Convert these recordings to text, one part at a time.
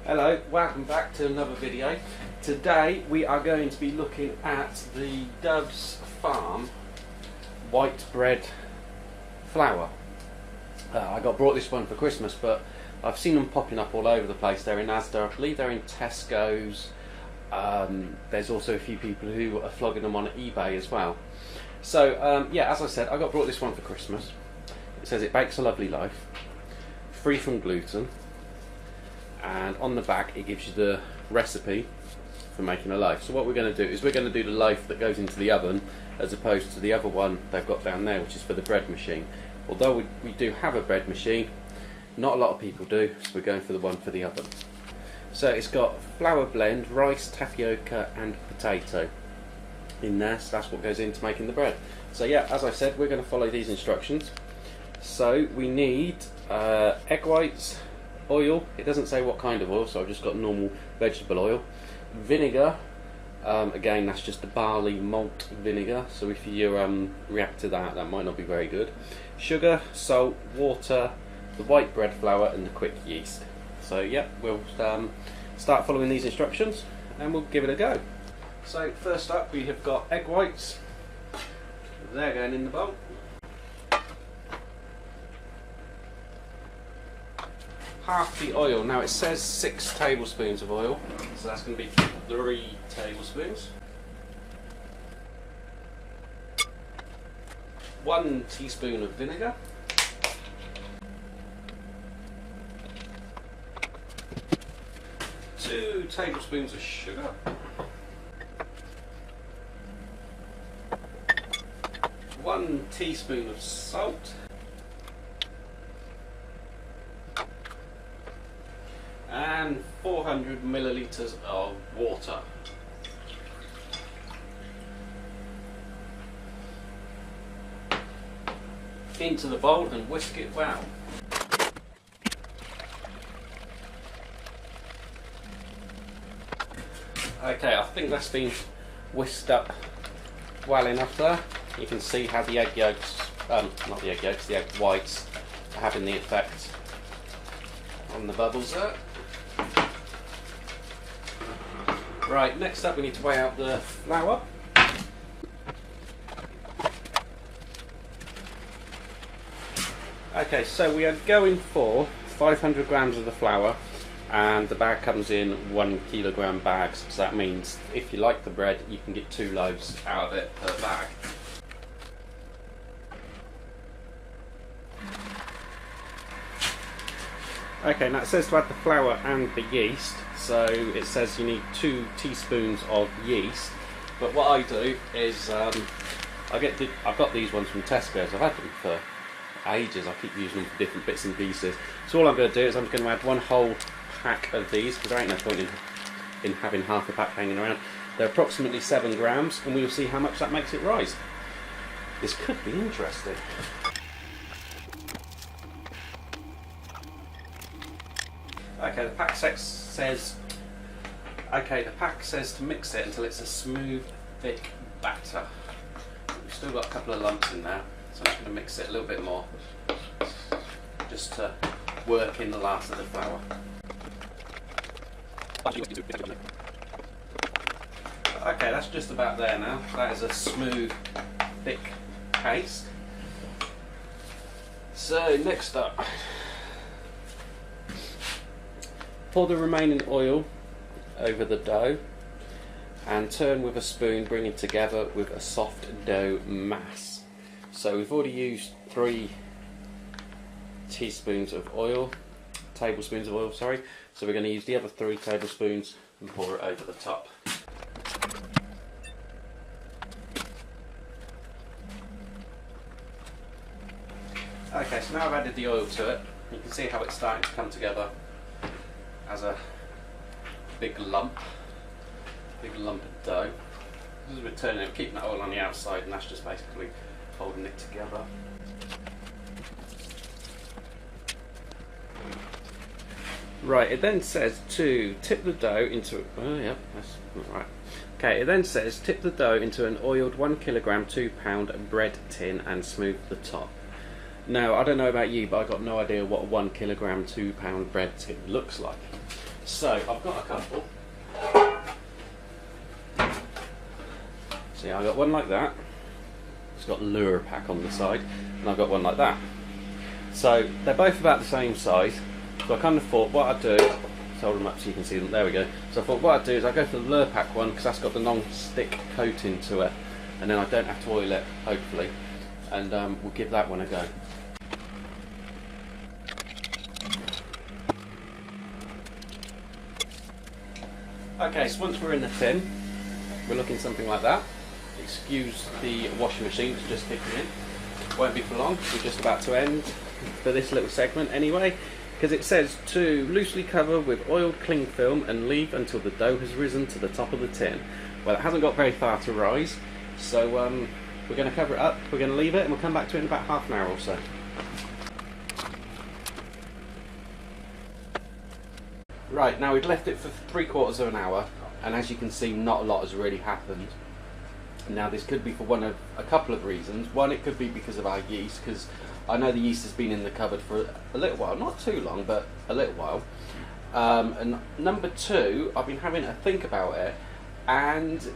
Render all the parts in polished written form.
Hello, welcome back to another video. Today we are going to be looking at the Dove's Farm white bread flour. I got brought this one for Christmas, but I've seen them popping up all over the place. They're in Asda, I believe they're in Tesco's. There's also a few people who are flogging them on eBay as well. So yeah, as I said, I got brought this one for Christmas. It says it bakes a lovely life, free from gluten, and on the back it gives you the recipe for making a loaf. So what we're going to do is we're going to do the loaf that goes into the oven, as opposed to the other one they've got down there, which is for the bread machine. Although we do have a bread machine, not a lot of people do, so we're going for the one for the oven. So it's got flour blend, rice, tapioca and potato in there, so that's what goes into making the bread. So yeah, as I said, we're going to follow these instructions. So we need egg whites, oil, it doesn't say what kind of oil, so I've just got normal vegetable oil, vinegar, again that's just the barley malt vinegar, so if you react to that, that might not be very good, sugar, salt, water, the white bread flour and the quick yeast. So yeah, we'll start following these instructions and we'll give it a go. So first up we have got egg whites, they're going in the bowl. Half the oil, now it says 6 tablespoons of oil, so that's going to be 3 tablespoons. 1 teaspoon of vinegar. 2 tablespoons of sugar. 1 teaspoon of salt. And 400 millilitres of water. Into the bowl and whisk it well. Okay, I think that's been whisked up well enough there. You can see how the egg yolks, not the egg yolks, the egg whites are having the effect on the bubbles there. Right, next up we need to weigh out the flour. Okay, so we are going for 500 grams of the flour, and the bag comes in 1 kilogram bags, so that means if you like the bread you can get 2 loaves out of it per bag. Okay, now it says to add the flour and the yeast, so it says you need 2 teaspoons of yeast, but what I do is I've got these ones from Tesco's. I've had them for ages, I keep using them for different bits and pieces. So all I'm going to do is I'm going to add 1 whole pack of these, because there ain't no point in having half a pack hanging around. They're approximately 7 grams, and we'll see how much that makes it rise. This could be interesting. Okay, the pack says to mix it until it's a smooth, thick batter. We've still got a couple of lumps in there, so I'm going to mix it a little bit more, just to work in the last of the flour. Okay, that's just about there now. That is a smooth, thick paste. So next up, pour the remaining oil over the dough and turn with a spoon, bringing together with a soft dough mass. So we've already used 3 tablespoons of oil, sorry. So we're going to use the other 3 tablespoons and pour it over the top. Okay, so now I've added the oil to it. You can see how it's starting to come together as a big lump of dough. As we're turning it, keeping that oil on the outside, and that's just basically holding it together. Right, it then says to tip the dough into, oh yeah, that's not right. Okay, it then says tip the dough into an oiled 1 kilogram 2 pound bread tin and smooth the top. Now, I don't know about you, but I've got no idea what a 1 kilogram 2 pound bread tin looks like. So I've got a couple. See, I've got one like that. It's got lure pack on the side, and I've got one like that. So they're both about the same size. So I kind of thought what I'd do, let's hold them up so you can see them. There we go. So I thought what I'd do is I'd go for the lure pack one because that's got the non-stick coating to it, and then I don't have to oil it, hopefully. And we'll give that one a go. Okay, so once we're in the tin, we're looking something like that. Excuse the washing machine, it's just kicking in. Won't be for long, we're just about to end for this little segment anyway, because it says to loosely cover with oiled cling film and leave until the dough has risen to the top of the tin. Well, it hasn't got very far to rise, so we're going to cover it up, we're going to leave it, and we'll come back to it in about half an hour or so. Right, now we've left it for 3/4 of an hour, and as you can see, not a lot has really happened. Now this could be for a couple of reasons. One, it could be because of our yeast, because I know the yeast has been in the cupboard for a little while, not too long, but a little while. And number two, I've been having a think about it, and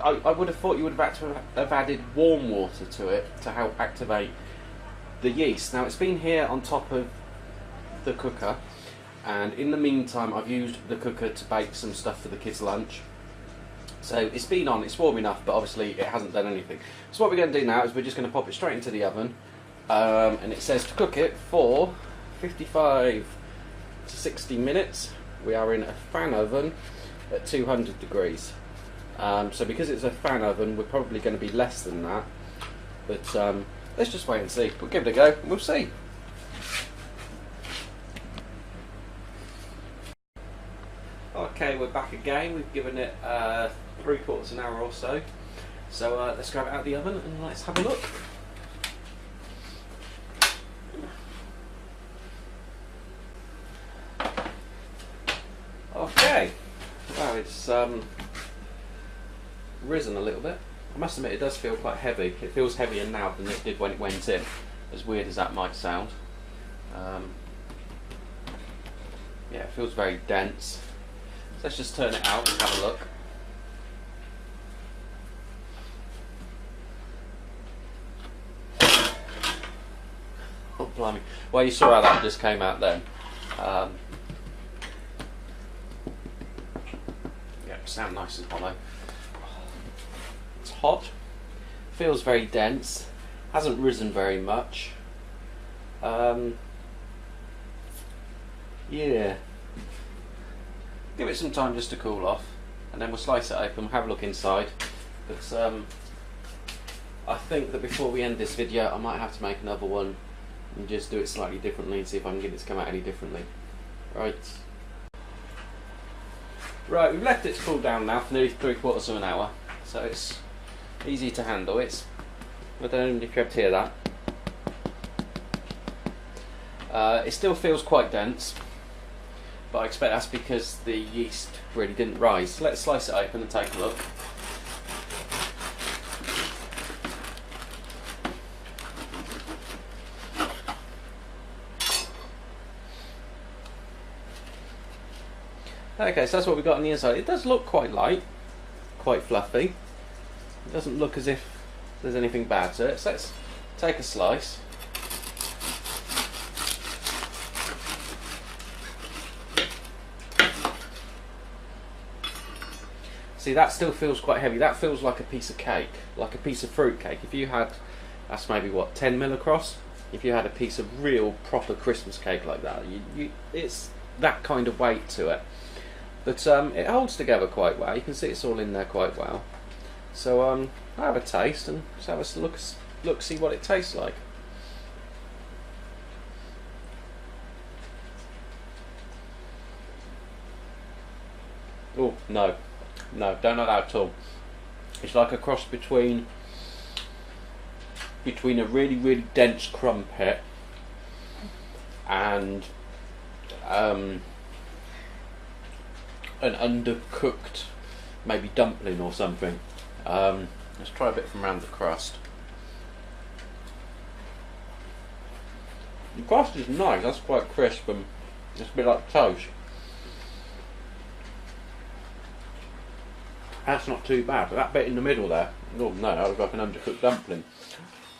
I would have thought you would have had to have added warm water to it to help activate the yeast. Now it's been here on top of the cooker, and in the meantime I've used the cooker to bake some stuff for the kids' lunch. So it's been on, it's warm enough, but obviously it hasn't done anything. So what we're going to do now is we're just going to pop it straight into the oven, and it says to cook it for 55 to 60 minutes. We are in a fan oven at 200 degrees. So because it's a fan oven, we're probably going to be less than that, but let's just wait and see. We'll give it a go and we'll see. Okay, we're back again. We've given it 3/4 of an hour or so. So let's grab it out of the oven and let's have a look. Okay, wow, it's risen a little bit. I must admit it does feel quite heavy. It feels heavier now than it did when it went in, as weird as that might sound. Yeah, it feels very dense. So let's just turn it out and have a look. Oh blimey. Well, you saw how that just came out then. Yeah, sound nice and hollow. It's hot, feels very dense, hasn't risen very much. Yeah. Give it some time just to cool off, and then we'll slice it open, have a look inside. But I think that before we end this video I might have to make another one and just do it slightly differently and see if I can get it to come out any differently. Right, we've left it to cool down now for nearly 3/4 of an hour, so it's easy to handle. I don't know if you have to hear that. It still feels quite dense, but I expect that's because the yeast really didn't rise. So let's slice it open and take a look. Okay, so that's what we've got on the inside. It does look quite light, quite fluffy. It doesn't look as if there's anything bad to it. So let's take a slice. See, that still feels quite heavy. That feels like a piece of cake, like a piece of fruit cake. If you had, that's maybe what, 10 mil across? If you had a piece of real proper Christmas cake like that, it's that kind of weight to it. But it holds together quite well. You can see it's all in there quite well. So I'll have a taste and just have a look, see what it tastes like. Oh, no. No, don't like that at all. It's like a cross between a really, really dense crumpet and an undercooked maybe dumpling or something. Let's try a bit from around the crust. The crust is nice, that's quite crisp and It's a bit like toast. That's not too bad. That bit in the middle there, oh no, that was like an undercooked dumpling.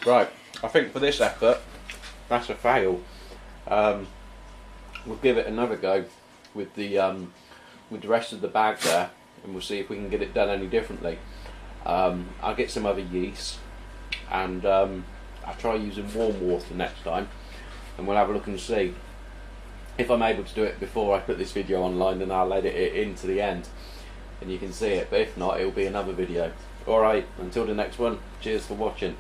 Right, I think for this effort, that's a fail. We'll give it another go with the rest of the bag there, and we'll see if we can get it done any differently. I'll get some other yeast, and I'll try using warm water next time, and we'll have a look and see. If I'm able to do it before I put this video online, then I'll edit it into the end and you can see it, but if not, it'll be another video. Alright, until the next one, cheers for watching.